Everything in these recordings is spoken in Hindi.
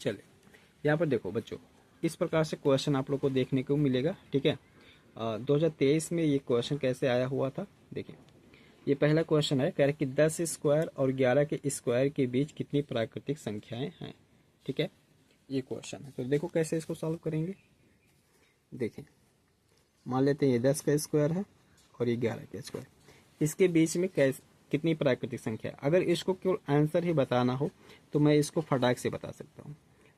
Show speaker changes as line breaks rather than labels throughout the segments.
चले यहाँ पर देखो बच्चों, इस प्रकार से क्वेश्चन आप लोग को देखने को मिलेगा। ठीक है, 2023 में ये क्वेश्चन कैसे आया हुआ था, देखिए ये पहला क्वेश्चन है, कह रहे कि 10 स्क्वायर और 11 के स्क्वायर के बीच कितनी प्राकृतिक संख्याएं हैं। ठीक है, ये क्वेश्चन है। तो देखो कैसे इसको सॉल्व करेंगे। देखिए मान लेते हैं ये 10 का स्क्वायर है और ये 11 का स्क्वायर, इसके बीच में कितनी प्राकृतिक संख्या है। अगर इसको केवल आंसर ही बताना हो तो मैं इसको फटाक से बता सकता हूँ,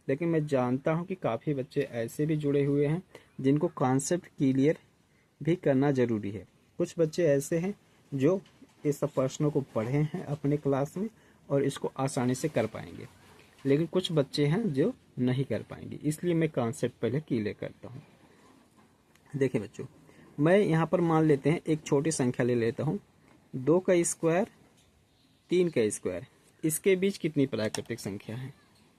लेकिन मैं जानता हूँ कि काफ़ी बच्चे ऐसे भी जुड़े हुए हैं जिनको कॉन्सेप्ट क्लियर भी करना ज़रूरी है। कुछ बच्चे ऐसे हैं जो इस सब प्रश्नों को पढ़े हैं अपने क्लास में और इसको आसानी से कर पाएंगे, लेकिन कुछ बच्चे हैं जो नहीं कर पाएंगे, इसलिए मैं कॉन्सेप्ट पहले क्लियर करता हूँ। देखिए बच्चों, मैं यहाँ पर मान लेते हैं एक छोटी संख्या ले लेता हूँ, 2 का स्क्वायर 3 का स्क्वायर, इसके बीच कितनी प्राकृतिक संख्या है।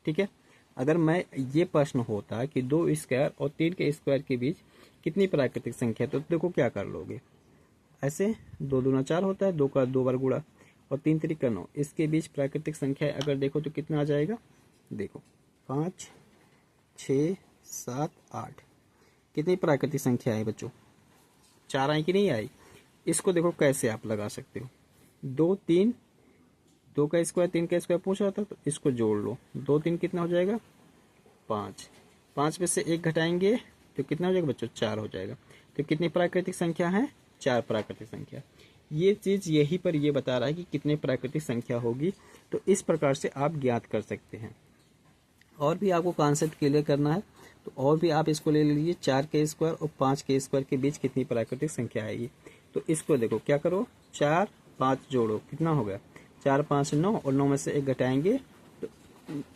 ठीक है, अगर मैं ये प्रश्न होता कि 2 स्क्वायर और 3 के स्क्वायर के बीच कितनी प्राकृतिक संख्या, तो देखो क्या कर लोगे, ऐसे 2 दूना 4 होता है, 2 का 2 बार गुणा और 3 त्रिका 9, इसके बीच प्राकृतिक संख्या अगर देखो तो कितना आ जाएगा, देखो 5 6 7 8, कितनी प्राकृतिक संख्या है बच्चों, 4 आई कि नहीं आई। इसको देखो कैसे आप लगा सकते हो, 2 3, 2 का स्क्वायर 3 का स्क्वायर पूछ रहा था तो इसको जोड़ लो, 2 3 कितना हो जाएगा 5, 5 में से 1 घटाएंगे तो कितना हो जाएगा बच्चों 4 हो जाएगा। तो कितनी प्राकृतिक संख्या है, 4 प्राकृतिक संख्या। ये चीज़ यही पर ये बता रहा है कि कितने प्राकृतिक संख्या होगी, तो इस प्रकार से आप ज्ञात कर सकते हैं। और भी आपको कॉन्सेप्ट क्लियर करना है तो और भी आप इसको ले लीजिए, 4 के स्क्वायर और 5 के स्क्वायर के बीच कितनी प्राकृतिक संख्या आएगी। तो इसको देखो क्या करो, 4 5 जोड़ो, कितना हो गया 4 5 9, और 9 में से 1 घटाएंगे तो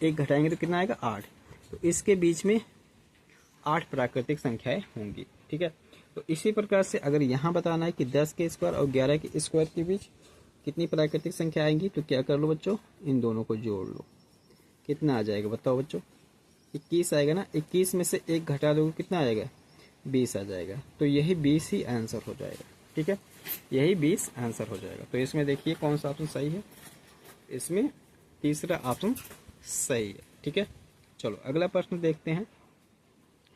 1 घटाएंगे तो कितना आएगा 8। तो इसके बीच में 8 प्राकृतिक संख्याएं होंगी। ठीक है, तो इसी प्रकार से अगर यहाँ बताना है कि 10 के स्क्वायर और 11 के स्क्वायर के बीच कितनी प्राकृतिक संख्या आएंगी, तो क्या कर लो बच्चों, इन दोनों को जोड़ लो, कितना आ जाएगा बताओ बच्चों, 21 आएगा ना। 21 में से 1 घटा दोगे कितना आएगा, 20 आ जाएगा। तो यही 20 ही आंसर हो जाएगा। ठीक है, यही 20 आंसर हो जाएगा। तो इसमें देखिए कौन सा ऑप्शन सही है, इसमें तीसरा ऑप्शन सही है। ठीक है, चलो अगला प्रश्न देखते हैं।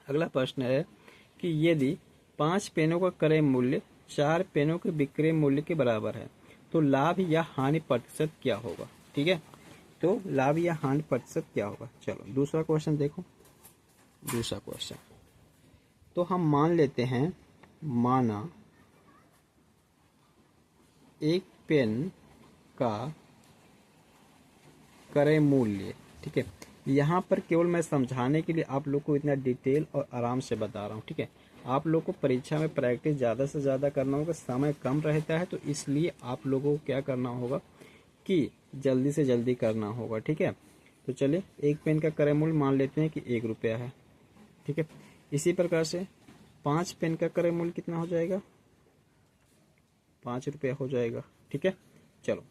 अगला प्रश्न है कि यदि 5 पेनों का क्रय मूल्य 4 पेनों के विक्रय मूल्य के बराबर है तो लाभ या हानि प्रतिशत क्या होगा। ठीक है, तो लाभ या हानि प्रतिशत क्या होगा। चलो दूसरा क्वेश्चन देखो। दूसरा क्वेश्चन तो हम मान लेते हैं, माना एक पेन का क्रय मूल्य। ठीक है, यहाँ पर केवल मैं समझाने के लिए आप लोग को इतना डिटेल और आराम से बता रहा हूँ। ठीक है, आप लोग को परीक्षा में प्रैक्टिस ज़्यादा से ज़्यादा करना होगा, समय कम रहता है, तो इसलिए आप लोगों को क्या करना होगा कि जल्दी से जल्दी करना होगा। ठीक है, तो चलिए एक पेन का क्रय मूल्य मान लेते हैं कि 1 रुपया है। ठीक है, इसी प्रकार से 5 पेन का क्रय मूल्य कितना हो जाएगा, 5 रुपया हो जाएगा। ठीक है, चलो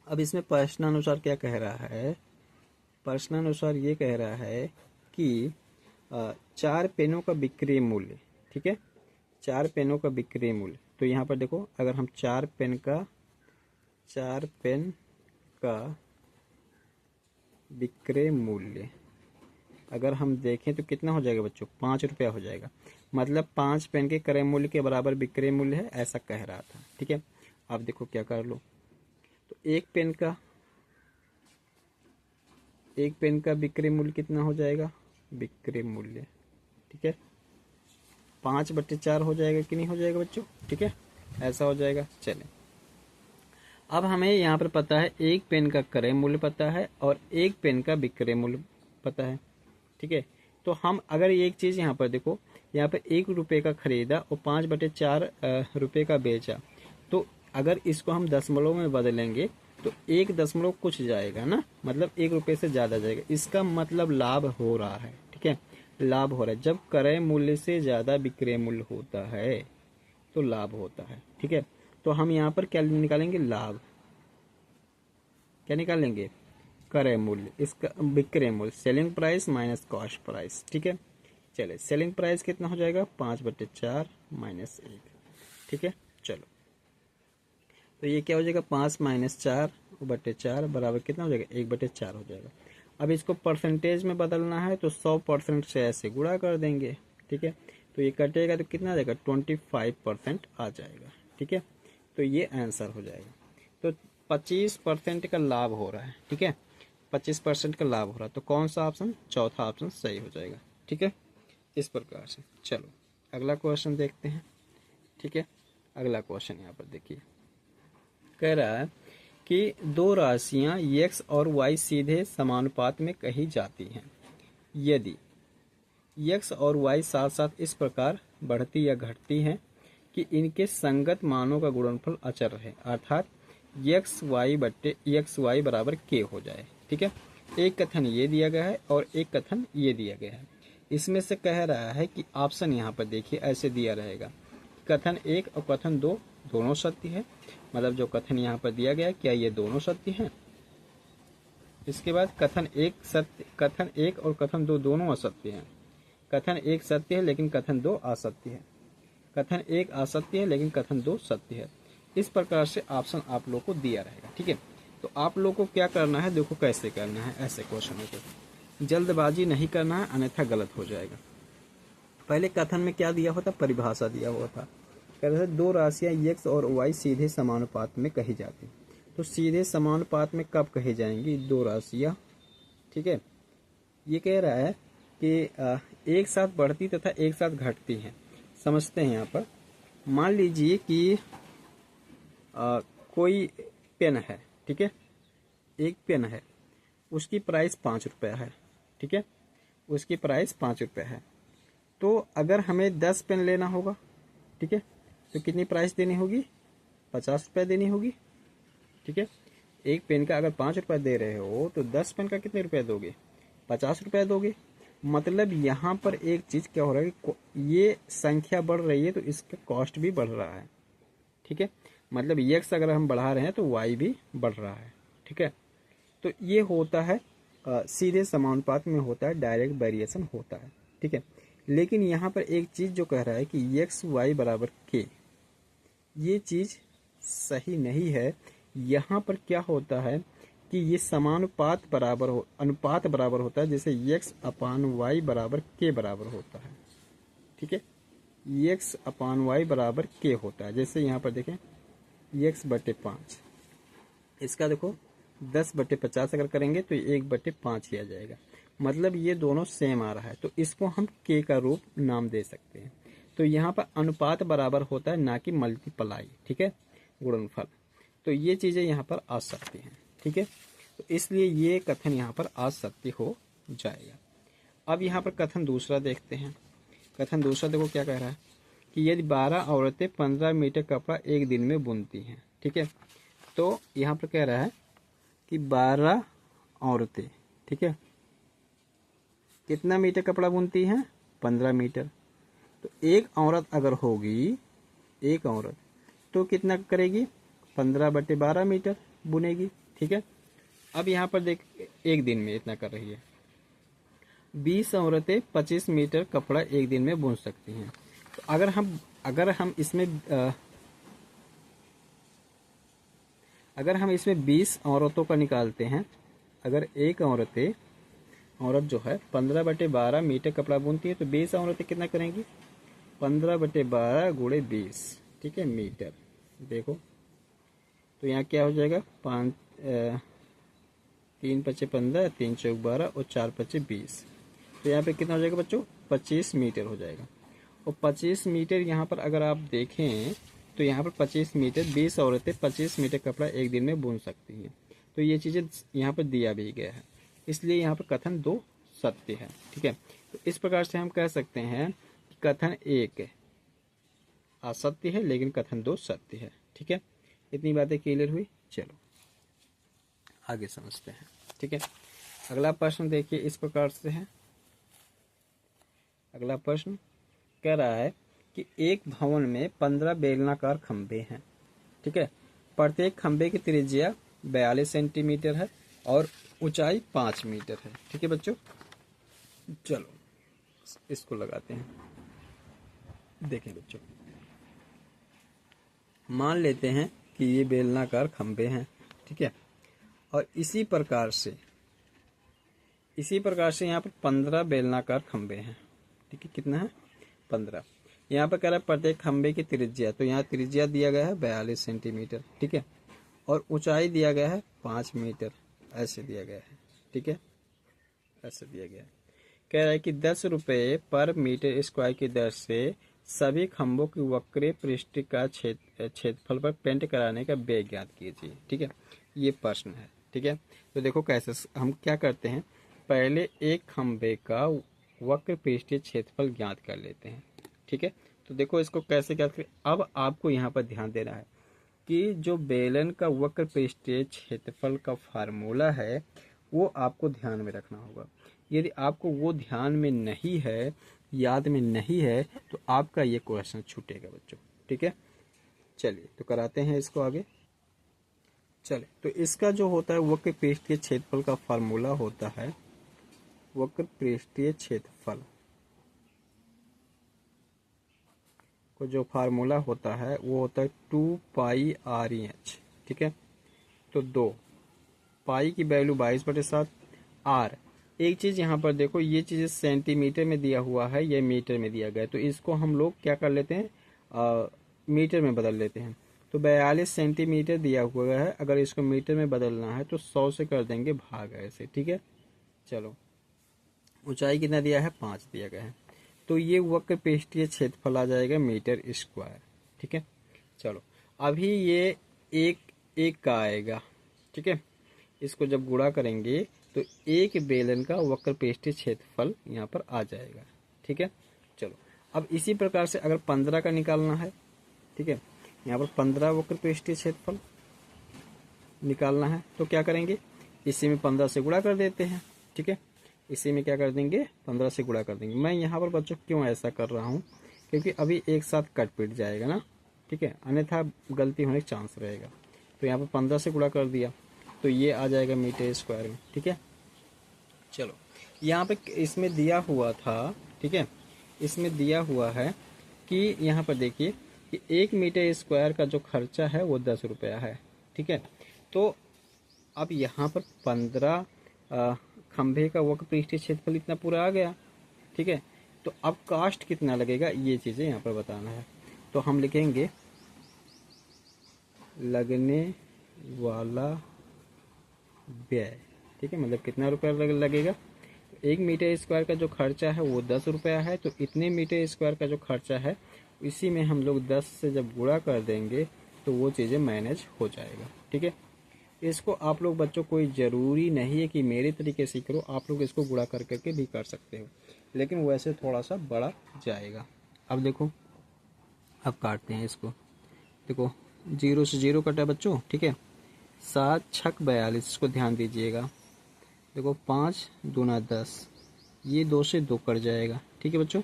अब इसमें प्रश्नानुसार क्या कह रहा है, प्रश्नानुसार ये कह रहा है कि 4 पेनों का विक्रय मूल्य। ठीक है, 4 पेनों का विक्रय मूल्य, तो यहाँ पर देखो अगर हम 4 पेन का विक्रय मूल्य अगर हम देखें तो कितना हो जाएगा बच्चों, 5 रुपया हो जाएगा। मतलब 5 पेन के क्रय मूल्य के बराबर विक्रय मूल्य है, ऐसा कह रहा था। ठीक है, आप देखो क्या कर लो, तो एक पेन का विक्रय मूल्य कितना हो जाएगा, विक्रय मूल्य। ठीक है, 5/4 हो जाएगा कि नहीं हो जाएगा बच्चों। ठीक है, ऐसा हो जाएगा। चलें अब हमें यहाँ पर पता है एक पेन का क्रय मूल्य पता है और एक पेन का विक्रय मूल्य पता है। ठीक है, तो हम अगर एक चीज़ यहाँ पर देखो, यहाँ पर 1 रुपये का खरीदा और 5/4 रुपये का बेचा, तो अगर इसको हम दशमलव में बदलेंगे तो 1 दशमलव कुछ जाएगा ना, मतलब 1 रुपये से ज़्यादा जाएगा, इसका मतलब लाभ हो रहा है। ठीक है, लाभ हो रहा है। जब क्रय मूल्य से ज़्यादा विक्रय मूल्य होता है तो लाभ होता है। ठीक है, तो हम यहाँ पर क्या निकालेंगे, लाभ। क्या निकालेंगे, क्रय मूल्य, इसका विक्रय मूल्य, selling price minus cost price. ठीक है, चले सेलिंग प्राइस कितना हो जाएगा, 5/4 माइनस 1। ठीक है, चलो तो ये क्या हो जाएगा, 5 - 4/4 बराबर कितना हो जाएगा, 1/4 हो जाएगा। अब इसको परसेंटेज में बदलना है तो 100% से ऐसे गुणा कर देंगे, ठीक है। तो ये कटेगा तो कितना आ जाएगा, 25% आ जाएगा, ठीक है। तो ये आंसर हो जाएगा। तो 25% का लाभ हो रहा है, ठीक है, 25% का लाभ हो रहा है। तो कौन सा ऑप्शन, चौथा ऑप्शन सही हो जाएगा, ठीक है। इस प्रकार से चलो अगला क्वेश्चन देखते हैं, ठीक है। अगला क्वेश्चन यहाँ पर देखिए, कह रहा है कि दो राशियां x और y सीधे समानुपात में कही जाती हैं यदि x और y साथ साथ इस प्रकार बढ़ती या घटती हैं कि इनके संगत मानों का गुणनफल अचर रहे, अर्थात एक्स वाई बराबर k हो जाए, ठीक है। एक कथन ये दिया गया है और एक कथन ये दिया गया है। इसमें से कह रहा है कि ऑप्शन यहाँ पर देखिए ऐसे दिया रहेगा, कथन एक और कथन दो दोनों सत्य है, मतलब जो कथन यहाँ पर दिया गया क्या ये दोनों सत्य हैं। इसके बाद कथन एक सत्य, कथन एक और कथन दो दोनों असत्य हैं। कथन एक सत्य है लेकिन कथन दो असत्य है। कथन एक असत्य है लेकिन कथन दो सत्य है। इस प्रकार से ऑप्शन आप लोग को दिया रहेगा, ठीक है। तो आप लोग को क्या करना है, देखो कैसे करना है ऐसे क्वेश्चनों को, जल्दबाजी नहीं करना है अन्यथा गलत हो जाएगा। पहले कथन में क्या दिया होता, परिभाषा दिया हुआ था, कह रहे थे दो राशियां x और y सीधे समानुपात में कही जाती। तो सीधे समानुपात में कब कही जाएंगी दो राशियां, ठीक है। ये कह रहा है कि एक साथ बढ़ती तथा एक साथ घटती हैं। समझते हैं यहाँ पर, मान लीजिए कि कोई पेन है, ठीक है, एक पेन है, उसकी प्राइस 5 रुपया है, ठीक है, उसकी प्राइस 5 रुपया है। तो अगर हमें 10 पेन लेना होगा, ठीक है, तो कितनी प्राइस देनी होगी, 50 रुपया देनी होगी, ठीक है। एक पेन का अगर 5 रुपया दे रहे हो तो 10 पेन का कितने रुपया दोगे, 50 रुपया दोगे। मतलब यहाँ पर एक चीज क्या हो रहा है कि ये संख्या बढ़ रही है तो इसका कॉस्ट भी बढ़ रहा है, ठीक है। मतलब x अगर हम बढ़ा रहे हैं तो y भी बढ़ रहा है, ठीक है। तो ये होता है सीधे समानुपात में होता है, डायरेक्ट वेरिएशन होता है, ठीक है। लेकिन यहाँ पर एक चीज जो कह रहा है कि एक्स वाई बराबर k, ये चीज सही नहीं है। यहाँ पर क्या होता है कि ये समानुपात बराबर हो, अनुपात बराबर होता है, जैसे x अपान वाई बराबर k बराबर होता है, ठीक है। x अपान वाई बराबर k होता है। जैसे यहाँ पर देखें x/5, इसका देखो 10/50 अगर करेंगे तो 1/5 ही आ जाएगा। मतलब ये दोनों सेम आ रहा है तो इसको हम k का रूप नाम दे सकते हैं। तो यहाँ पर अनुपात बराबर होता है ना कि मल्टीप्लाई, ठीक है, गुणनफल। तो ये चीजें यहाँ पर आ सकती हैं, ठीक है। तो इसलिए ये कथन यहाँ पर आ सकती हो जाएगा। अब यहाँ पर कथन दूसरा देखते हैं। कथन दूसरा देखो क्या कह रहा है कि यदि 12 औरतें 15 मीटर कपड़ा एक दिन में बुनती हैं, ठीक है। तो यहाँ पर कह रहा है कि 12 औरतें, ठीक है, कितना मीटर कपड़ा बुनती हैं, 15 मीटर। तो एक औरत अगर होगी, एक औरत तो कितना करेगी, 15/12 मीटर बुनेगी, ठीक है। अब यहाँ पर देख, एक दिन में इतना कर रही है। 20 औरतें 25 मीटर कपड़ा एक दिन में बुन सकती हैं। तो अगर हम इसमें 20 औरतों का निकालते हैं, अगर एक औरत जो है 15/12 मीटर कपड़ा बुनती है तो 20 औरतें कितना करेंगी, 15/12 गुणे 20, ठीक है, मीटर। देखो तो यहाँ क्या हो जाएगा, 3×5=15, 3×4=12 और 4×5=20। तो यहाँ पे कितना हो जाएगा बच्चों, 25 मीटर हो जाएगा। और 25 मीटर यहाँ पर अगर आप देखें तो यहाँ पर 25 मीटर, 20 औरतें 25 मीटर कपड़ा एक दिन में बुन सकती हैं। तो ये चीज़ें यहाँ पर दिया भी गया है, इसलिए यहाँ पर कथन दो सत्य है, ठीक है। तो इस प्रकार से हम कह सकते हैं कि कथन एक असत्य है लेकिन कथन दो सत्य है, ठीक है। इतनी बातें क्लियर हुई, चलो आगे समझते हैं, ठीक है। अगला प्रश्न देखिए इस प्रकार से है। अगला प्रश्न कह रहा है कि एक भवन में 15 बेलनाकार खंभे हैं, ठीक है। प्रत्येक खंभे की त्रिज्या 42 सेंटीमीटर है और ऊंचाई 5 मीटर है, ठीक है बच्चों। चलो इसको लगाते हैं। देखें बच्चों, मान लेते हैं कि ये बेलनाकार खंभे हैं, ठीक है। और इसी प्रकार से इसी प्रकार से यहाँ पर 15 बेलनाकार खंबे हैं, ठीक है, कितना है 15। यहाँ पर कह रहा है प्रत्येक खंबे की त्रिज्या, तो यहाँ त्रिज्या दिया गया है 42 सेंटीमीटर, ठीक है, और ऊंचाई दिया गया है 5 मीटर, ऐसे दिया गया है, ठीक है, ऐसे दिया गया है। कह रहा है कि 10 रुपये पर मीटर स्क्वायर की दर से सभी खंभों की वक्र पृष्ठ का क्षेत्रफल पर पेंट कराने का व्यय ज्ञात कीजिए, ठीक है, ये प्रश्न है, ठीक है। तो देखो कैसे हम क्या करते हैं, पहले एक खंभे का वक्र पृष्ठीय क्षेत्रफल ज्ञात कर लेते हैं, ठीक है। तो देखो इसको कैसे ज्ञात करें, अब आपको यहाँ पर ध्यान देना है कि जो बेलन का वक्र पृष्ठीय क्षेत्रफल का फार्मूला है वो आपको ध्यान में रखना होगा। यदि आपको वो ध्यान में नहीं है, याद में नहीं है, तो आपका ये क्वेश्चन छूटेगा बच्चों, ठीक है। चलिए तो कराते हैं इसको आगे। चले तो इसका जो होता है वक्र पृष्ठीय क्षेत्रफल का फार्मूला होता है, वक्र पृष्ठीय क्षेत्रफल को जो फार्मूला होता है वो होता है 2πr/h, ठीक है। तो 2 पाई की वैल्यू 22/7, आर एक चीज यहाँ पर देखो, ये चीज सेंटीमीटर में दिया हुआ है, ये मीटर में दिया गया है, तो इसको हम लोग क्या कर लेते हैं, मीटर में बदल लेते हैं। तो 42 सेंटीमीटर दिया हुआ है, अगर इसको मीटर में बदलना है तो 100 से कर देंगे भाग ऐसे, ठीक है। चलो ऊंचाई कितना दिया है 5 दिया गया है, तो ये वक्र पृष्ठीय क्षेत्रफल आ जाएगा मीटर स्क्वायर, ठीक है। चलो अभी ये एक का आएगा, ठीक है, इसको जब गुणा करेंगे तो एक बेलन का वक्र पृष्ठीय क्षेत्रफल यहाँ पर आ जाएगा, ठीक है। चलो अब इसी प्रकार से अगर 15 का निकालना है, ठीक है, यहाँ पर 15 वक्र पृष्ठीय क्षेत्रफल निकालना है, तो क्या करेंगे, इसी में 15 से गुणा कर देते हैं, ठीक है, इसी में क्या कर देंगे 15 से गुणा कर देंगे। मैं यहाँ पर बच्चों क्यों ऐसा कर रहा हूँ, क्योंकि अभी एक साथ कट पिट जाएगा ना, ठीक है, अन्यथा गलती होने का चांस रहेगा। तो यहाँ पर 15 से गुणा कर दिया तो ये आ जाएगा मीटर स्क्वायर में, ठीक है। चलो यहाँ पे इसमें दिया हुआ था, ठीक है, इसमें दिया हुआ है कि यहाँ पर देखिए कि 1 मीटर स्क्वायर का जो खर्चा है वो 10 रुपया है, ठीक है। तो अब यहाँ पर 15 खंभे का वक्र पृष्ठीय क्षेत्रफल इतना पूरा आ गया, ठीक है। तो अब कास्ट कितना लगेगा ये चीज़ें यहाँ पर बताना है, तो हम लिखेंगे लगने वाला व्यय, ठीक है, मतलब कितना रुपया लगेगा। 1 मीटर स्क्वायर का जो खर्चा है वो 10 रुपया है, तो इतने मीटर स्क्वायर का जो खर्चा है इसी में हम लोग 10 से जब गुणा कर देंगे तो वो चीज़ें मैनेज हो जाएगा, ठीक है। इसको आप लोग बच्चों कोई ज़रूरी नहीं है कि मेरे तरीके से करो, आप लोग इसको गुणा कर करके भी कर सकते हो, लेकिन वैसे थोड़ा सा बड़ा जाएगा। अब देखो अब काटते हैं इसको, देखो 0 से 0 कटा बच्चों, ठीक है, 7 छक 42, इसको ध्यान दीजिएगा। देखो 5 दूना 10, ये 2 से 2 कट जाएगा, ठीक है बच्चों।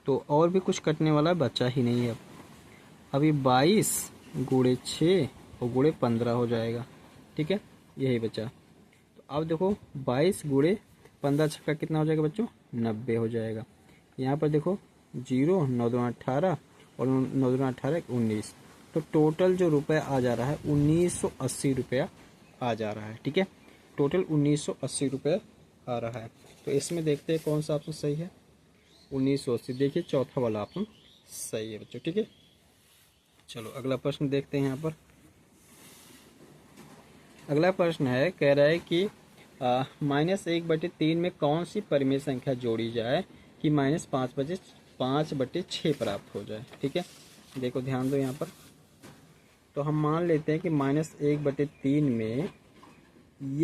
तो और भी कुछ कटने वाला बचा ही नहीं है। अभी 22 गुणे 6 और गुणे 15 हो जाएगा, ठीक है, यही बचा। तो अब देखो 22 गुणे 15 छक्का कितना हो जाएगा बच्चों, 90 हो जाएगा। यहाँ पर देखो 0 9 दूना 18 और 9 दूना 18 19, तो टोटल जो रुपया आ जा रहा है 1980 रुपया आ जा रहा है, ठीक है, टोटल 1980 रुपया आ रहा है। तो इसमें देखते हैं कौन सा ऑप्शन सही है, 1980, देखिए चौथा वाला ऑप्शन सही है बच्चों, ठीक है। चलो अगला प्रश्न देखते हैं। यहाँ पर अगला प्रश्न है, कह रहा है कि -1/3 में कौन सी परिमेय संख्या जोड़ी जाए कि -5/6 प्राप्त हो जाए, ठीक है। देखो ध्यान दो यहाँ पर, तो हम मान लेते हैं कि -1/3 में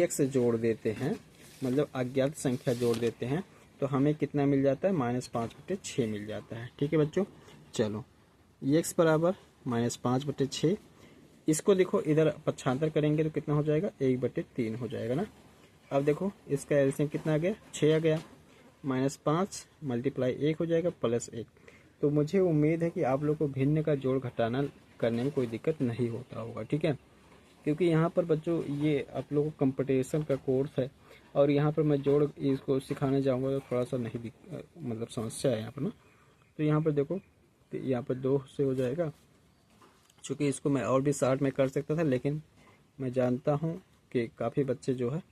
x जोड़ देते हैं, मतलब अज्ञात संख्या जोड़ देते हैं, तो हमें कितना मिल जाता है, -5/6 मिल जाता है, ठीक है बच्चों। चलो x बराबर -5/6, इसको देखो इधर पक्षांतर करेंगे तो कितना हो जाएगा, 1/3 हो जाएगा ना। अब देखो इसका एलसीएम कितना आ गया, 6 आ गया, -5 × 1 हो जाएगा +1। तो मुझे उम्मीद है कि आप लोग को भिन्न का जोड़ घटाना करने में कोई दिक्कत नहीं होता होगा, ठीक है, क्योंकि यहाँ पर बच्चों ये आप लोगों को कंपटीशन का कोर्स है और यहाँ पर मैं जोड़ इसको सिखाने जाऊँगा तो थोड़ा सा नहीं मतलब समस्या है यहाँ पर ना। तो यहाँ पर देखो, तो यहाँ पर 2 से हो जाएगा, चूँकि इसको मैं और भी 60 में कर सकता था, लेकिन मैं जानता हूँ कि काफ़ी बच्चे जो है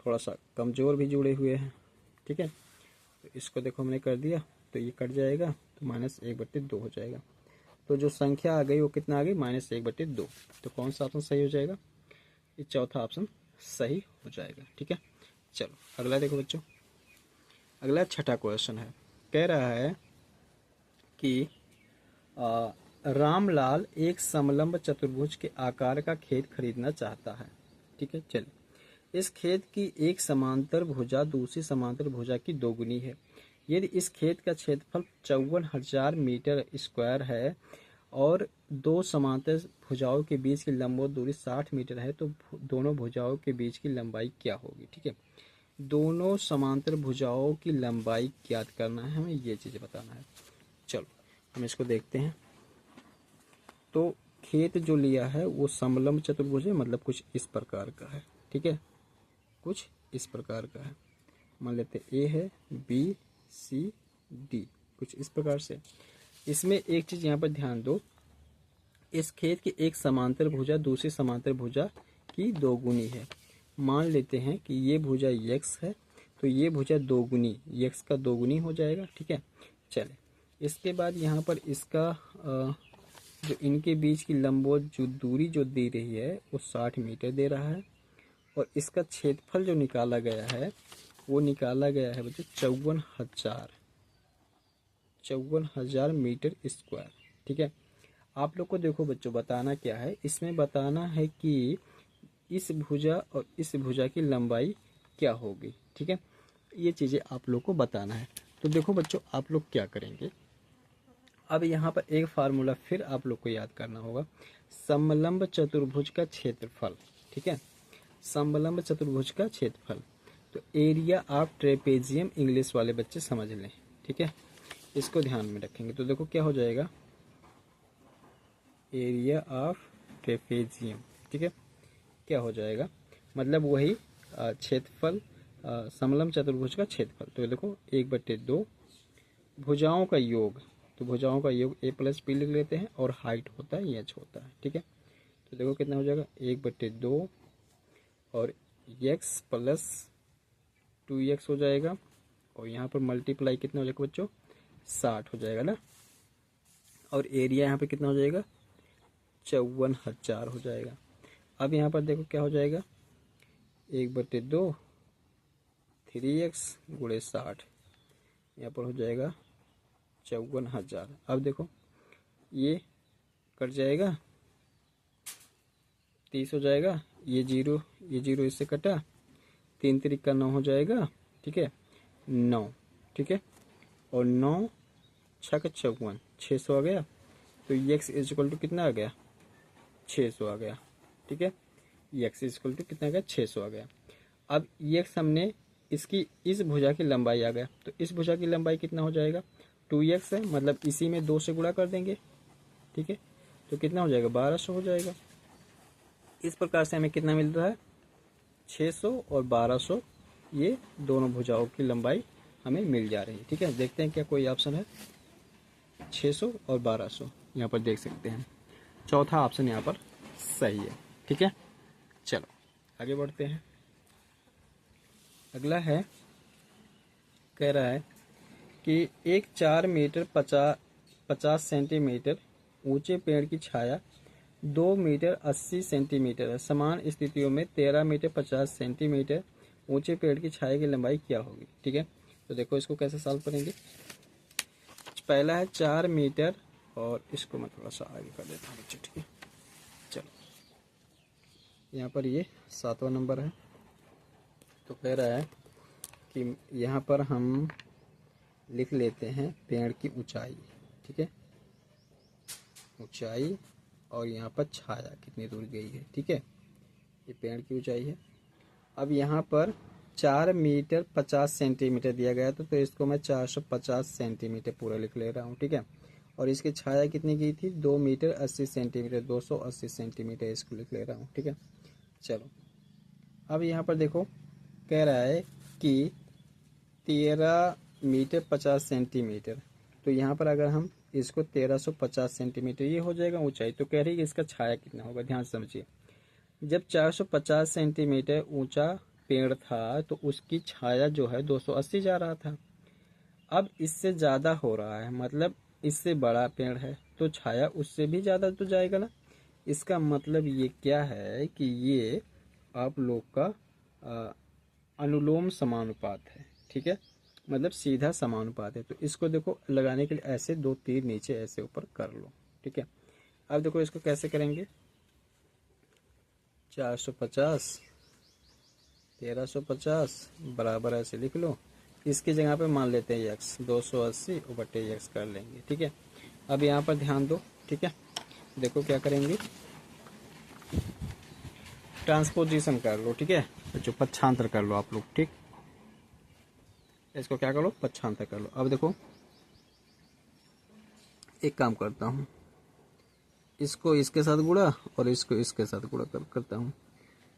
थोड़ा सा कमज़ोर भी जुड़े हुए हैं, ठीक है। तो इसको देखो हमने कर दिया, तो ये कट जाएगा, तो -1/2 हो जाएगा। तो जो संख्या आ गई वो कितना आ गई, -1/2। तो कौन सा ऑप्शन सही हो जाएगा, ये चौथा ऑप्शन सही हो जाएगा, ठीक है। चलो अगला देखो बच्चों, अगला छठा क्वेश्चन है, कह रहा है कि रामलाल एक समलंब चतुर्भुज के आकार का खेत खरीदना चाहता है, ठीक है। चलिए, इस खेत की एक समांतर भुजा दूसरी समांतर भुजा की दोगुनी है। यदि इस खेत का क्षेत्रफल 54,000 मीटर स्क्वायर है और दो समांतर भुजाओं के बीच की लंबवत दूरी 60 मीटर है, तो दोनों भुजाओं के बीच की लंबाई क्या होगी, ठीक है। दोनों समांतर भुजाओं की लंबाई ज्ञात करना है, हमें ये चीज़ बताना है। चलो हम इसको देखते हैं। तो खेत जो लिया है वो समलंब चतुर्भुज है, मतलब कुछ इस प्रकार का है, ठीक है, कुछ इस प्रकार का है। मान लेते ए है, बी सी डी, कुछ इस प्रकार से। इसमें एक चीज़ यहाँ पर ध्यान दो, इस खेत की एक समांतर भुजा दूसरी समांतर भुजा की दोगुनी है। मान लेते हैं कि ये भुजा x है, तो ये भुजा दोगुनी x का दोगुनी हो जाएगा, ठीक है। चले, इसके बाद यहाँ पर इसका जो इनके बीच की लंबवत जो दूरी जो दे रही है वो 60 मीटर दे रहा है, और इसका क्षेत्रफल जो निकाला गया है वो निकाला गया है बच्चों 54,000 मीटर स्क्वायर, ठीक है। आप लोग को देखो बच्चों बताना क्या है, इसमें बताना है कि इस भुजा और इस भुजा की लंबाई क्या होगी, ठीक है। ये चीज़ें आप लोग को बताना है। तो देखो बच्चों, आप लोग क्या करेंगे, अब यहाँ पर एक फार्मूला फिर आप लोग को याद करना होगा, समलंब चतुर्भुज का क्षेत्रफल, ठीक है, समलंब चतुर्भुज का क्षेत्रफल। तो एरिया ऑफ ट्रेपेजियम इंग्लिश वाले बच्चे समझ लें, ठीक है, इसको ध्यान में रखेंगे। तो देखो क्या हो जाएगा, एरिया ऑफ ट्रेपेजियम, ठीक है, क्या हो जाएगा, मतलब वही क्षेत्रफल, समलंब चतुर्भुज का क्षेत्रफल। तो देखो 1/2 भुजाओं का योग, तो भुजाओं का योग a + b लिख लेते हैं, और हाइट होता है h होता है, ठीक है। तो देखो कितना हो जाएगा, 1/2 और x + 2x हो जाएगा, और यहाँ पर मल्टीप्लाई कितना हो जाएगा बच्चों, 60 हो जाएगा ना, और एरिया यहाँ पे कितना हो जाएगा, 54,000 हो जाएगा। अब यहाँ पर देखो क्या हो जाएगा, 1/2 3x × 60, यहाँ पर हो जाएगा 54,000। अब देखो ये कट जाएगा, 30 हो जाएगा, ये जीरो इससे कटा, 3 × 3 = 9 हो जाएगा, ठीक है, 9, ठीक है, और 9 × 6 = 54, 600 आ गया। तो x = कितना आ गया, 600 आ गया, ठीक है, x = कितना आ गया, 600 आ गया। अब x हमने इसकी इस भुजा की लंबाई आ गया, तो इस भुजा की लंबाई कितना हो जाएगा, 2x है, मतलब इसी में 2 से गुणा कर देंगे, ठीक है, तो कितना हो जाएगा, 1200 हो जाएगा। इस प्रकार से हमें कितना मिल रहा है, 600 और 1200, ये दोनों भुजाओं की लंबाई हमें मिल जा रही है, ठीक है। देखते हैं क्या कोई ऑप्शन है, 600 और 1200 यहाँ पर देख सकते हैं, चौथा ऑप्शन यहाँ पर सही है, ठीक है। चलो आगे बढ़ते हैं। अगला है, कह रहा है कि एक 4 मीटर 50 सेंटीमीटर ऊंचे पेड़ की छाया 2 मीटर 80 सेंटीमीटर है। समान स्थितियों में 13 मीटर 50 सेंटीमीटर ऊंचे पेड़ की छाया की लंबाई क्या होगी, ठीक है। तो देखो इसको कैसे सॉल्व करेंगे। पहला है 4 मीटर, और इसको मैं थोड़ा सा आगे कर देता हूँ बच्चों, ठीक है। चलो यहाँ पर ये 7वां नंबर है। तो कह रहा है कि यहाँ पर हम लिख लेते हैं पेड़ की ऊंचाई, ठीक है, ऊंचाई, और यहाँ पर छाया कितनी दूर गई है, ठीक है, ये पेड़ की ऊंचाई है। अब यहाँ पर 4 मीटर 50 सेंटीमीटर दिया गया था, तो इसको मैं 450 सेंटीमीटर पूरा लिख ले रहा हूँ, ठीक है, और इसकी छाया कितनी गई थी, 2 मीटर 80 सेंटीमीटर, 280 सेंटीमीटर इसको लिख ले रहा हूँ, ठीक है। चलो अब यहाँ पर देखो कह रहा है कि 13 मीटर 50 सेंटीमीटर, तो यहाँ पर अगर हम इसको 1350 सेंटीमीटर ये हो जाएगा ऊंचाई, तो कह रही है कि इसका छाया कितना होगा। ध्यान से समझिए, जब 450 सेंटीमीटर ऊंचा पेड़ था तो उसकी छाया जो है 280 जा रहा था। अब इससे ज़्यादा हो रहा है, मतलब इससे बड़ा पेड़ है तो छाया उससे भी ज़्यादा तो जाएगा ना। इसका मतलब ये क्या है कि ये आप लोग का अनुलोम समानुपात है, ठीक है, मतलब सीधा समानुपात है। तो इसको देखो लगाने के लिए ऐसे दो तीर नीचे ऐसे ऊपर कर लो, ठीक है। अब देखो इसको कैसे करेंगे, 450 1350 बराबर ऐसे लिख लो। इसकी जगह पे मान लेते हैं x 280 बटे x कर लेंगे, ठीक है। अब यहाँ पर ध्यान दो, ठीक है। देखो क्या करेंगे, ट्रांसपोजिशन कर लो, ठीक है बच्चों, पक्षांतर कर लो आप लोग, ठीक। इसको क्या कर लो, पक्षांतर कर लो। अब देखो एक काम करता हूँ, इसको इसके साथ गुणा और इसको इसके साथ गुणा करता हूँ।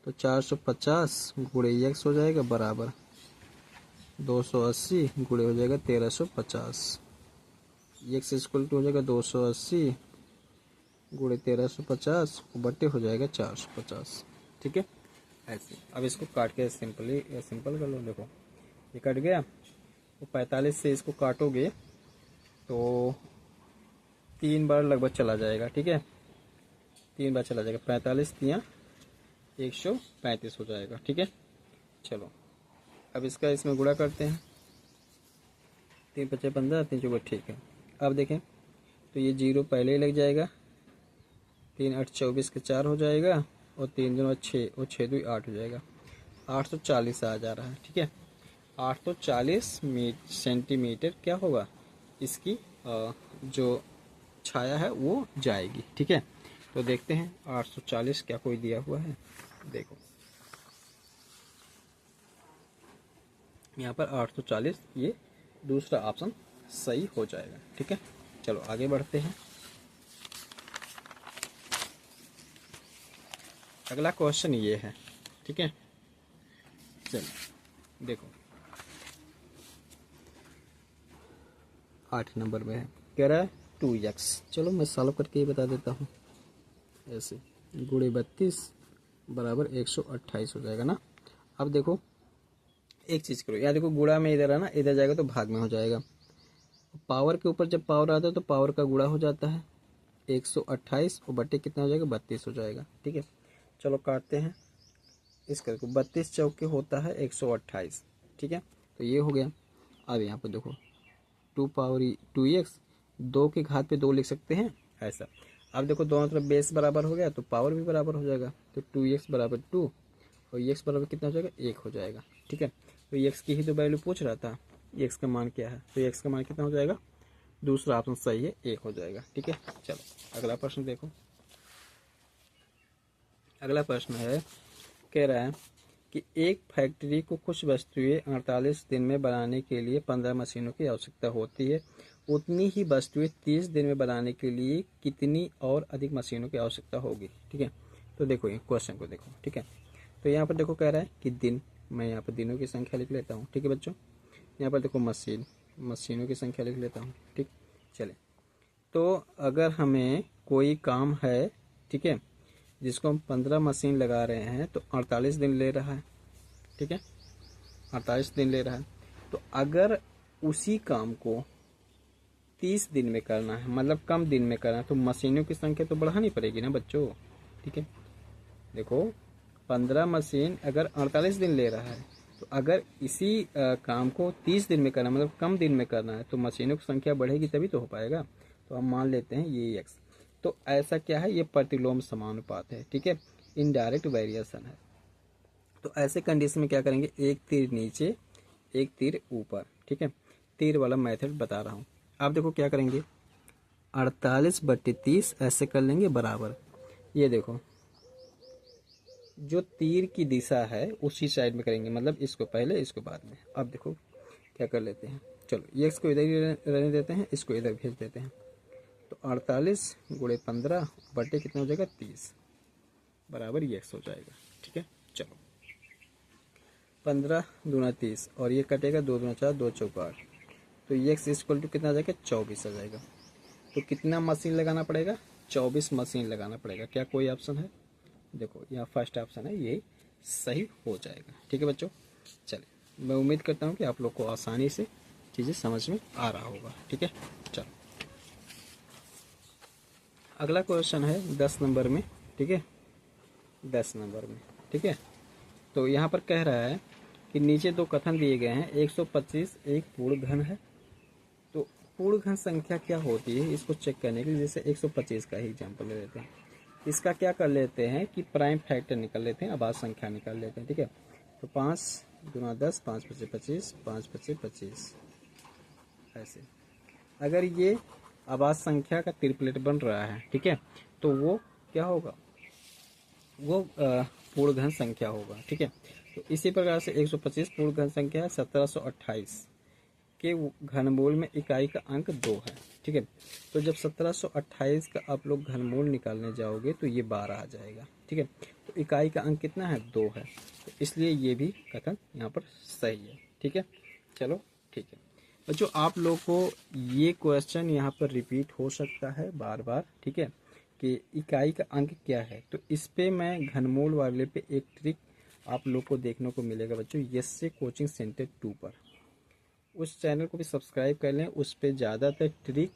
तो 450 गुणे x हो जाएगा बराबर 280 गुणे हो जाएगा 1350। x इक्वल टू हो जाएगा 280 गुणे 1350 बट्टे हो जाएगा 450, ठीक है ऐसे। अब इसको काट के सिंपल कर लो। देखो ये कट गया, तो 45 से इसको काटोगे तो 3 बार लगभग चला जाएगा, ठीक है, 3 बार चला जाएगा। 45 तियाँ 135 हो जाएगा, ठीक है। चलो अब इसका इसमें गुणा करते हैं, 3 पचे 15 3 चौके, ठीक है। अब देखें तो ये 0 पहले ही लग जाएगा, 3 8 24 के 4 हो जाएगा और 3 दूनी 6 और 6 दूनी 8 हो जाएगा। 840 आ जा रहा है, ठीक है। 840 सेंटीमीटर क्या होगा, इसकी जो छाया है वो जाएगी, ठीक है। तो देखते हैं 840 क्या कोई दिया हुआ है। देखो यहाँ पर 840, ये दूसरा ऑप्शन सही हो जाएगा, ठीक है। चलो आगे बढ़ते हैं। अगला क्वेश्चन ये है, ठीक है। चलो देखो 8 नंबर में है, कह रहा है 2x। चलो मैं सॉल्व करके ही बता देता हूँ। ऐसे गुणे 32 बराबर 128 हो जाएगा ना। अब देखो एक चीज़ करो, या देखो गुणा में इधर है ना, इधर जाएगा तो भाग में हो जाएगा। पावर के ऊपर जब पावर आता है तो पावर का गुणा हो जाता है, 128 और बट्टे कितना हो जाएगा, 32 हो जाएगा, ठीक है। चलो काटते हैं इसका, देखो 32 चौके होता है 128, ठीक है। तो ये हो गया। अब यहाँ पर देखो 2 पावर 2x, 2 की घात पे 2 लिख सकते हैं ऐसा। अब देखो दोनों तरफ बेस बराबर हो गया तो पावर भी बराबर हो जाएगा। तो 2x बराबर 2 और x बराबर कितना हो जाएगा, 1 हो जाएगा, ठीक है। तो x की ही तो वैल्यू पूछ रहा था, x का मान क्या है, तो x का मान कितना हो जाएगा, दूसरा ऑप्शन सही है, 1 हो जाएगा, ठीक है। चलो अगला प्रश्न देखो। अगला प्रश्न है, कह रहा है कि एक फैक्ट्री को कुछ वस्तुएं 48 दिन में बनाने के लिए 15 मशीनों की आवश्यकता होती है, उतनी ही वस्तुएं 30 दिन में बनाने के लिए कितनी और अधिक मशीनों की आवश्यकता होगी, ठीक है। तो देखो ये क्वेश्चन को देखो, ठीक है। तो यहाँ पर देखो कह रहा है कि दिन, मैं यहाँ पर दिनों की संख्या लिख लेता हूँ, ठीक है बच्चों। यहाँ पर देखो मशीनों की संख्या लिख लेता हूँ, ठीक। चले तो अगर हमें कोई काम है, ठीक है, जिसको हम 15 मशीन लगा रहे हैं तो 48 दिन ले रहा है, ठीक है, 48 दिन ले रहा है। तो अगर उसी काम को 30 दिन में करना है, मतलब कम दिन में करना है, तो मशीनों की संख्या तो बढ़ानी पड़ेगी ना बच्चों, ठीक है। देखो 15 मशीन अगर 48 दिन ले रहा है, तो अगर इसी काम को 30 दिन में करना, मतलब कम दिन में करना है, तो मशीनों की संख्या बढ़ेगी तभी तो हो पाएगा। तो हम मान लेते हैं ये x। तो ऐसा क्या है, ये प्रतिलोम समानुपात है, ठीक है, इनडायरेक्ट वेरिएशन है। तो ऐसे कंडीशन में क्या करेंगे, एक तीर नीचे एक तीर ऊपर, ठीक है, तीर वाला मेथड बता रहा हूँ। आप देखो क्या करेंगे, 48/30 ऐसे कर लेंगे बराबर, ये देखो जो तीर की दिशा है उसी साइड में करेंगे, मतलब इसको पहले इसको बाद में। अब देखो क्या कर लेते हैं, चलो ये x को इधर ही रहने देते हैं, इसको इधर भेज देते हैं। तो 48 गुणे 15 बटे कितना हो जाएगा, 30 बराबर ये x हो जाएगा, ठीक है। चलो 15 दूना 30 और ये कटेगा 2 दूना 4 2 चौका 8, तो ये x इक्वल टू कितना आ जाएगा, 24 आ जाएगा। तो कितना मशीन लगाना पड़ेगा, 24 मशीन लगाना पड़ेगा। क्या कोई ऑप्शन है, देखो यहाँ फर्स्ट ऑप्शन है, ये सही हो जाएगा। ठीक है बच्चों, चलिए मैं उम्मीद करता हूँ कि आप लोग को आसानी से चीज़ें समझ में आ रहा होगा। ठीक है, चलो अगला क्वेश्चन है 10 नंबर में। ठीक है, 10 नंबर में। ठीक है, तो यहाँ पर कह रहा है कि नीचे दो कथन दिए गए हैं, 125 एक पूर्ण घन है। तो पूर्ण घन संख्या क्या होती है इसको चेक करने के लिए जैसे 125 का ही एग्जाम्पल ले लेते हैं। इसका क्या कर लेते हैं कि प्राइम फैक्टर निकाल लेते हैं, आभाज्य संख्या निकाल लेते हैं। ठीक है, तो 5 गुना 10, 5 पचे 25, 5 पचे 25। ऐसे अगर ये आभाज्य संख्या का त्रिपलेट बन रहा है, ठीक है, तो वो क्या होगा, वो पूर्ण घन संख्या होगा। ठीक है, तो इसी प्रकार से 125 पूर्ण घन संख्या है। 1728 के घनमूल में इकाई का अंक 2 है। ठीक है, तो जब 1728 का आप लोग घनमूल निकालने जाओगे तो ये 12 आ जाएगा। ठीक है, तो इकाई का अंक कितना है, 2 है, तो इसलिए ये भी कथन यहाँ पर सही है। ठीक है, चलो ठीक है बच्चों, आप लोग को ये क्वेश्चन यहाँ पर रिपीट हो सकता है बार बार। ठीक है, कि इकाई का अंक क्या है, तो इस पे मैं घनमूल वाले पे एक ट्रिक आप लोग को देखने को मिलेगा बच्चों, यस से कोचिंग सेंटर 2 पर। उस चैनल को भी सब्सक्राइब कर लें, उस पे ज़्यादातर ट्रिक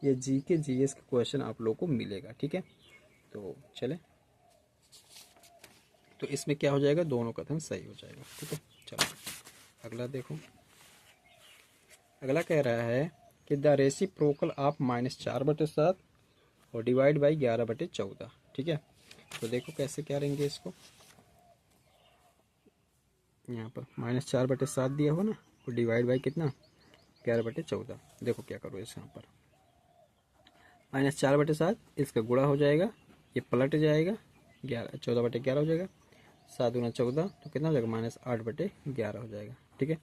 या जीके जीएस के क्वेश्चन आप लोग को मिलेगा। ठीक है, तो चले, तो इसमें क्या हो जाएगा, दोनों कथन सही हो जाएगा। ठीक है, चलो अगला देखो। अगला कह रहा है कि द रेसिप्रोकल ऑफ -4/7 और डिवाइड बाई 11/14। ठीक है, तो देखो कैसे क्या रहेंगे इसको। यहाँ पर -4/7 दिया हो ना, और डिवाइड बाई कितना, 11/14। देखो क्या करो इस यहाँ पर, -4/7 इसका गुणा हो जाएगा, ये पलट जाएगा, 14/11 हो जाएगा। 7 गुना 14 तो कितना हो जाएगा, -8/11 हो जाएगा। ठीक है,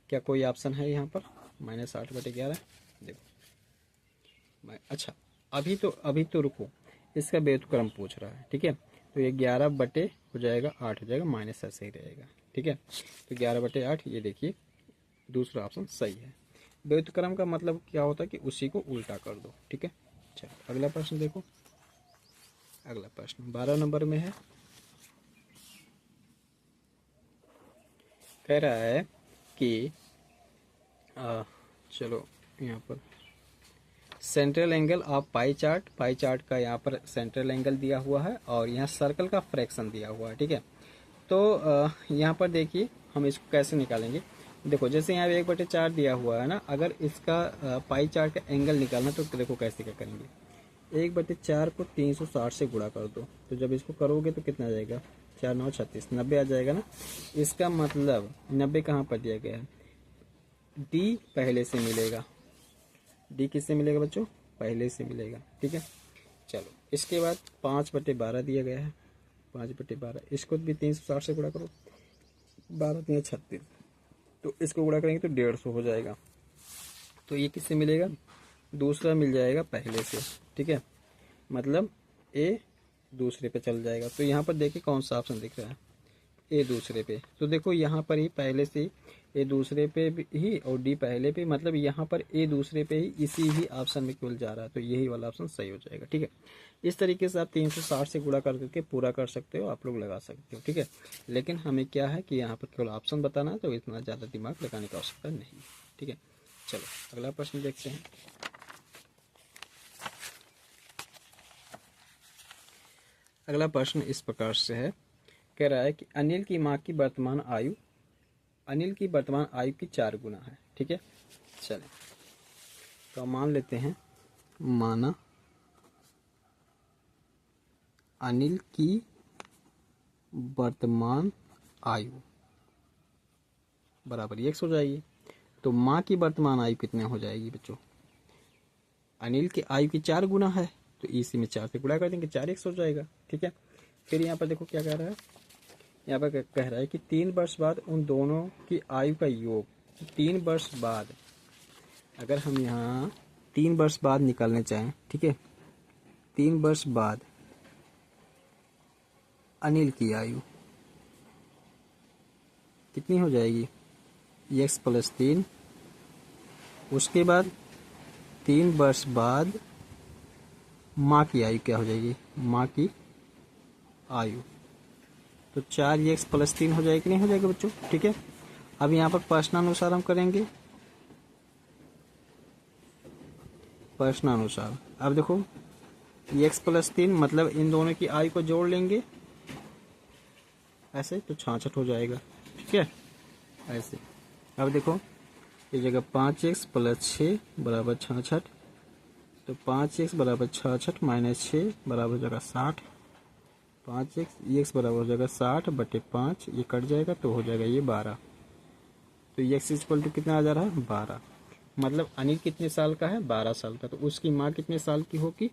क्या कोई ऑप्शन है यहाँ पर -8/11? देखो अच्छा, अभी तो रुको, इसका व्युत्क्रम पूछ रहा है। ठीक है, तो ये 11 बटे हो जाएगा 8 हो जाएगा, माइनस ऐसे ही रहेगा। ठीक है, तो 11/8 ये देखिए दूसरा ऑप्शन सही है। व्युत्क्रम का मतलब क्या होता है कि उसी को उल्टा कर दो। ठीक है, चलो अगला प्रश्न देखो। अगला प्रश्न 12 नंबर में है, कह रहा है कि चलो यहाँ पर central angle of pie chart का यहाँ पर सेंट्रल एंगल दिया हुआ है और यहाँ सर्कल का फ्रैक्शन दिया हुआ है। ठीक है, तो यहाँ पर देखिए हम इसको कैसे निकालेंगे। देखो जैसे यहाँ 1/4 दिया हुआ है ना, अगर इसका पाई चार्ट का एंगल निकालना तो देखो कैसे क्या करेंगे। 1/4 को 360 से गुणा कर दो, तो जब इसको करोगे तो कितना आ जाएगा, 4 9 36, 90 आ जाएगा ना। इसका मतलब 90 कहाँ पर दिया गया है, डी पहले से मिलेगा। डी किससे मिलेगा बच्चों, पहले से मिलेगा। ठीक है, चलो इसके बाद 5/12 दिया गया है, 5/12 इसको भी 360 से गुणा करो, 12 3 36, तो इसको गुणा करेंगे तो 150 हो जाएगा। तो ये किससे मिलेगा, दूसरा मिल जाएगा पहले से। ठीक है, मतलब ए दूसरे पे चल जाएगा। तो यहाँ पर देखिए कौन सा ऑप्शन दिख रहा है, ए दूसरे पे। तो देखो यहाँ पर ही पहले से ए दूसरे पे ही और डी पहले पे, मतलब यहाँ पर ए दूसरे पे ही इसी ही ऑप्शन में केवल जा रहा है, तो यही वाला ऑप्शन सही हो जाएगा। ठीक है, इस तरीके से आप 360 से गुणा करके पूरा कर सकते हो, आप लोग लगा सकते हो। ठीक है, लेकिन हमें क्या है कि यहाँ पर केवल ऑप्शन बताना है, तो इतना ज़्यादा दिमाग लगाने की आवश्यकता नहीं। ठीक है, चलो अगला प्रश्न देखते हैं। अगला प्रश्न इस प्रकार से है, कह रहा है कि अनिल की माँ की वर्तमान आयु की 4 गुना है। ठीक है, चले तो मान लेते हैं, माना अनिल की वर्तमान आयु बराबर x हो जाएगी। तो माँ की वर्तमान आयु कितने हो जाएगी बच्चों, अनिल की आयु की 4 गुना है, तो इसी में 4 से गुणा कर देंगे, 4x हो जाएगा। ठीक है, फिर यहाँ पर देखो क्या कह रहा है, यहाँ पर कह रहा है कि 3 वर्ष बाद उन दोनों की आयु का योग। 3 वर्ष बाद, अगर हम यहाँ 3 वर्ष बाद निकालने चाहें, ठीक है, 3 वर्ष बाद अनिल की आयु कितनी हो जाएगी, x + 3। उसके बाद 3 वर्ष बाद माँ की आयु क्या हो जाएगी, माँ की आयु तो 4x प्लस 3 हो जाएगा कि नहीं हो जाएगा बच्चों, ठीक है। अब यहाँ पर प्रश्नानुसार हम करेंगे, प्रश्नानुसार। अब देखो x प्लस 3 मतलब इन दोनों की आई को जोड़ लेंगे ऐसे, तो 66 हो जाएगा, ठीक है ऐसे। अब देखो ये जगह 5x प्लस 6 बराबर 66, तो 5x बराबर 66 माइनस 6 बराबर हो जाएगा 60, 5x बराबर हो जाएगा 60/5, ये कट जाएगा तो हो जाएगा ये 12। तो x इक्वल टू कितना आ जा रहा है 12। मतलब अनिल कितने साल का है 12 साल का, तो उसकी माँ कितने साल की होगी,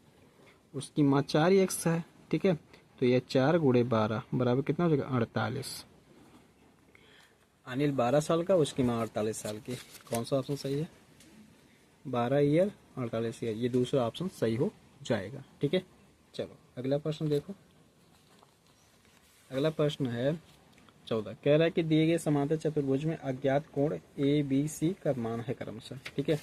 उसकी माँ 4x है, ठीक है। तो यह 4 गुणे 12 बराबर कितना हो जाएगा 48। अनिल 12 साल का, उसकी माँ 48 साल की। कौन सा ऑप्शन सही है, 12 ईयर 48 ईयर, ये दूसरा ऑप्शन सही हो जाएगा, ठीक है। चलो अगला प्रश्न देखो। अगला प्रश्न है 14, कह रहा है कि दिए गए समांतर चतुर्भुज में अज्ञात कोण ए बी सी का मान है क्रमशः, ठीक है।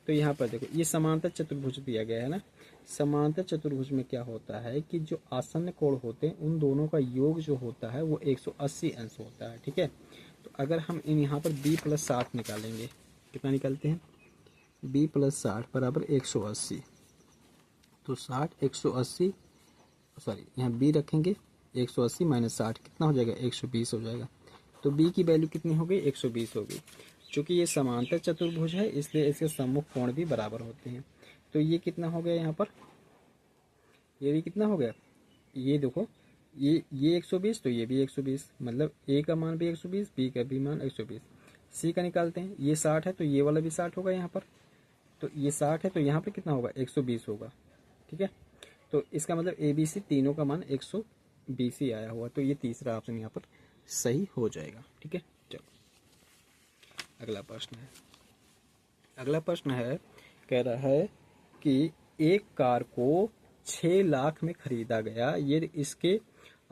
तो यहाँ पर देखो ये समांतर चतुर्भुज दिया गया है ना। समांतर चतुर्भुज में क्या होता है कि जो आसन्न कोण होते हैं उन दोनों का योग जो होता है वो 180 अंश होता है, ठीक है। तो अगर हम इन यहाँ पर b प्लस 60 निकालेंगे, कितना निकालते हैं, b प्लस 60 बराबर 180, तो 60 180 सॉरी यहाँ b रखेंगे, 180 माइनस 60 कितना हो जाएगा 120 हो जाएगा। तो b की वैल्यू कितनी हो गई 120 हो गई। चूंकि ये समांतर चतुर्भुज है इसलिए इसके सम्मुख कोण भी बराबर होते हैं। तो ये कितना हो गया यहाँ पर, ये भी कितना हो गया, ये देखो ये 120 तो ये भी 120, मतलब a का मान भी 120, b का भी मान 120। c का निकालते हैं, ये 60 है तो ये वाला भी 60 होगा यहाँ पर, तो ये 60 है तो यहाँ पर कितना होगा 120 होगा, ठीक है। तो इसका मतलब ए बी सी तीनों का मान 120 ही आया हुआ, तो ये तीसरा ऑप्शन यहाँ पर सही हो जाएगा, ठीक है। चलो अगला प्रश्न है। अगला प्रश्न है, कह रहा है कि एक कार को 6 लाख में खरीदा गया, यदि इसके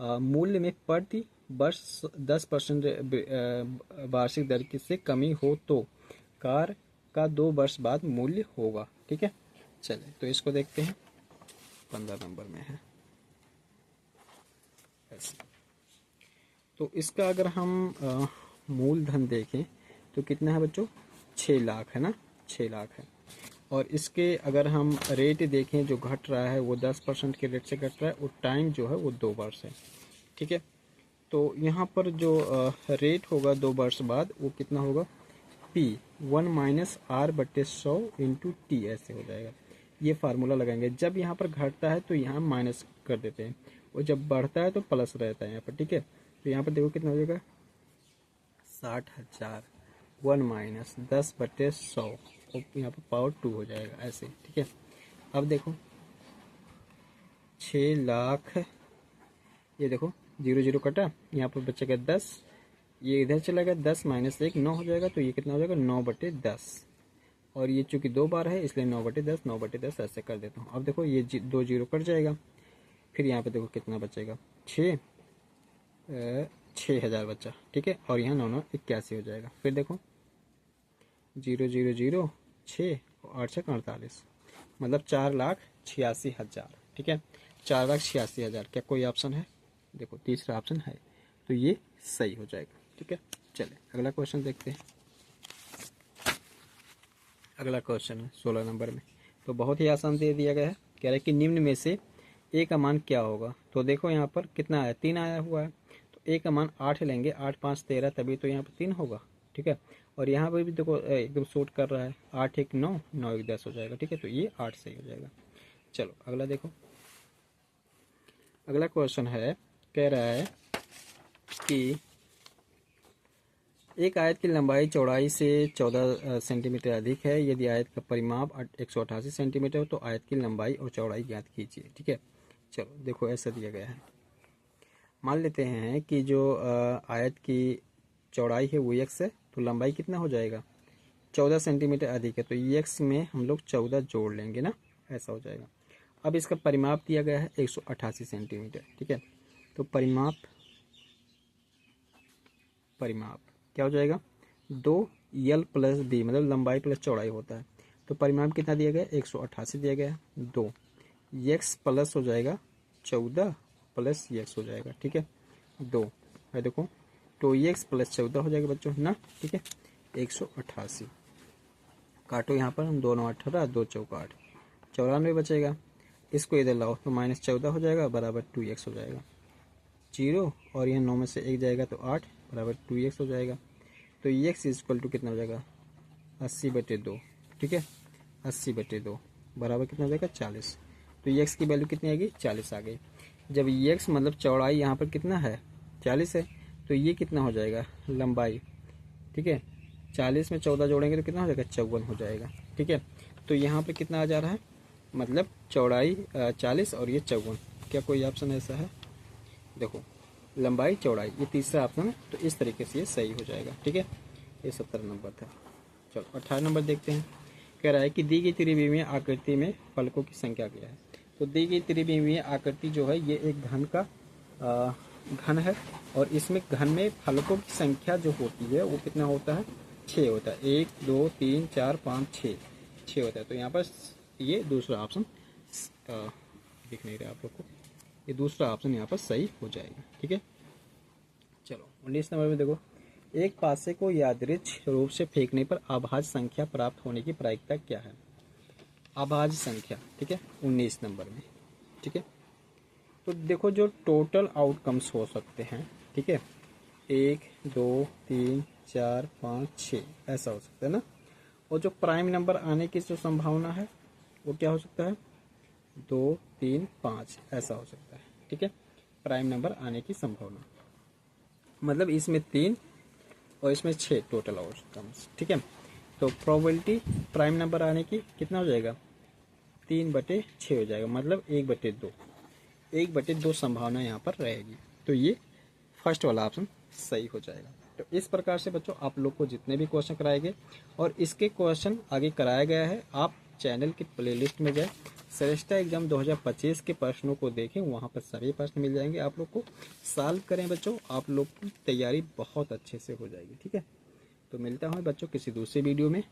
मूल्य में प्रति वर्ष 10% वार्षिक दर से कमी हो तो कार का 2 वर्ष बाद मूल्य होगा, ठीक है। चलिए तो इसको देखते हैं, 15 नंबर में है ऐसे। तो इसका अगर हम मूलधन देखें तो कितना है बच्चों 6 लाख है ना, 6 लाख है। और इसके अगर हम रेट देखें जो घट रहा है वो 10% के रेट से घट रहा है, और टाइम जो है वो 2 वर्ष है, ठीक है। तो यहाँ पर जो रेट होगा 2 वर्ष बाद वो कितना होगा P 1-R/100 इंटू टी ऐसे हो जाएगा। ये फार्मूला लगाएंगे, जब यहाँ पर घटता है तो यहाँ माइनस कर देते हैं, और जब बढ़ता है तो प्लस रहता है यहाँ पर, ठीक है। तो यहाँ पर देखो कितना हो जाएगा 60,000 1-10/100 और यहाँ पर पावर 2 हो जाएगा ऐसे, ठीक है। अब देखो 6 लाख, ये देखो 0 0 कटा, यहाँ पर बचेगा 10, ये इधर चला गया 10 माइनस 1 9 हो जाएगा, तो ये कितना हो जाएगा 9/10, और ये चूंकि 2 बार है इसलिए 9/10 9/10 ऐसे कर देता हूँ। अब देखो ये 2 0 कट जाएगा, फिर यहाँ पे देखो कितना बचेगा 6,000 बचा, ठीक है। और यहाँ 9 9 81 हो जाएगा। फिर देखो 0 0 0 6 और 8 48, मतलब 4,86,000, ठीक है। 4,86,000। क्या कोई ऑप्शन है, देखो तीसरा ऑप्शन है, तो ये सही हो जाएगा, ठीक है। चलिए अगला क्वेश्चन देखते हैं। अगला क्वेश्चन है 16 नंबर में, तो बहुत ही आसान दे दिया गया है। कह रहा है कि निम्न में से ए का मान क्या होगा। तो देखो यहाँ पर कितना आया 3 आया हुआ है, तो ए का मान 8 लेंगे, 8 5 13, तभी तो यहाँ पर 3 होगा, ठीक है। और यहाँ पर भी देखो एकदम शॉर्ट कर रहा है, 8 1 9 9 1 10 हो जाएगा, ठीक है। तो ये 8 सही हो जाएगा। चलो अगला देखो। अगला क्वेश्चन है, कह रहा है कि एक आयत की लंबाई चौड़ाई से 14 सेंटीमीटर अधिक है, यदि आयत का परिमाप 188 सेंटीमीटर हो तो आयत की लंबाई और चौड़ाई ज्ञात कीजिए, ठीक है। चलो देखो ऐसा दिया गया है, मान लेते हैं कि जो आयत की चौड़ाई है वो x है, तो लंबाई कितना हो जाएगा 14 सेंटीमीटर अधिक है, तो x में हम लोग 14 जोड़ लेंगे ना, ऐसा हो जाएगा। अब इसका परिमाप दिया गया है 188 सेंटीमीटर, ठीक है। तो परिमाप क्या हो जाएगा 2l प्लस b, मतलब लंबाई प्लस चौड़ाई होता है। तो परिमाप कितना दिया गया 188 दिया गया है, 2 x प्लस हो जाएगा 14 प्लस x हो जाएगा, ठीक है 2, है देखो 2x प्लस 14 हो जाएगा बच्चों ना, ठीक है 188। काटो यहाँ पर हम 2 9 18, 2 चौका 8, 94 बचेगा। इसको इधर लाओ तो -14 हो जाएगा बराबर 2x हो जाएगा। 0 और यह 9 में से 1 जाएगा तो 8 बराबर 2x हो जाएगा। तो x इक्वल टू कितना हो जाएगा 80/2, ठीक है 80/2 बराबर कितना हो जाएगा 40। तो x की वैल्यू कितनी आएगी 40 आ गई। जब x मतलब चौड़ाई यहाँ पर कितना है 40 है, तो ये कितना हो जाएगा लंबाई, ठीक है 40 में 14 जोड़ेंगे तो कितना हो जाएगा 54 हो जाएगा, ठीक है। तो यहाँ पे कितना आ जा रहा है, मतलब चौड़ाई 40 और ये 54। क्या कोई ऑप्शन ऐसा है, देखो लंबाई चौड़ाई ये तीसरा ऑप्शन है, तो इस तरीके से ये सही हो जाएगा, ठीक है। ये 17 नंबर था। चलो 18 नंबर देखते हैं। कह रहा है कि दी गई त्रिविमीय आकृति में फलकों की संख्या क्या है। तो दी गई त्रिविमीय आकृति जो है ये एक घन का घन है, और इसमें घन में फलकों की संख्या जो होती है वो कितना होता है 6 होता है। 1 2 3 4 5 6 होता है। तो यहाँ पर ये दूसरा ऑप्शन दिख नहीं रहा आप लोग को, ये दूसरा ऑप्शन यहाँ पर सही हो जाएगा, ठीक है। चलो 19 नंबर में देखो, एक पासे को यादृच्छिक रूप से फेंकने पर अभाज्य संख्या प्राप्त होने की प्रायिकता क्या है। अभाज्य संख्या, ठीक है 19 नंबर में, ठीक है। तो देखो जो टोटल आउटकम्स हो सकते हैं, ठीक है 1 2 3 4 5 6 ऐसा हो सकता है ना। और जो प्राइम नंबर आने की जो संभावना है वो क्या हो सकता है 2 3 5 ऐसा हो सकता है, ठीक है। प्राइम नंबर आने की संभावना मतलब इसमें 3 और इसमें 6 टोटल आउटकम्स, ठीक है। तो प्रोबेबिलिटी प्राइम नंबर आने की कितना हो जाएगा 3/6 हो जाएगा, मतलब 1/2, 1/2 संभावना यहाँ पर रहेगी। तो ये फर्स्ट वाला ऑप्शन सही हो जाएगा। तो इस प्रकार से बच्चों आप लोग को जितने भी क्वेश्चन कराए गए और इसके क्वेश्चन आगे कराया गया है, आप चैनल की प्लेलिस्ट में जाए, श्रेष्ठा एग्जाम 2025 के प्रश्नों को देखें, वहाँ पर सभी प्रश्न मिल जाएंगे आप लोग को। सॉल्व करें बच्चों, आप लोग की तैयारी बहुत अच्छे से हो जाएगी, ठीक है। तो मिलता हूँ बच्चों किसी दूसरे वीडियो में।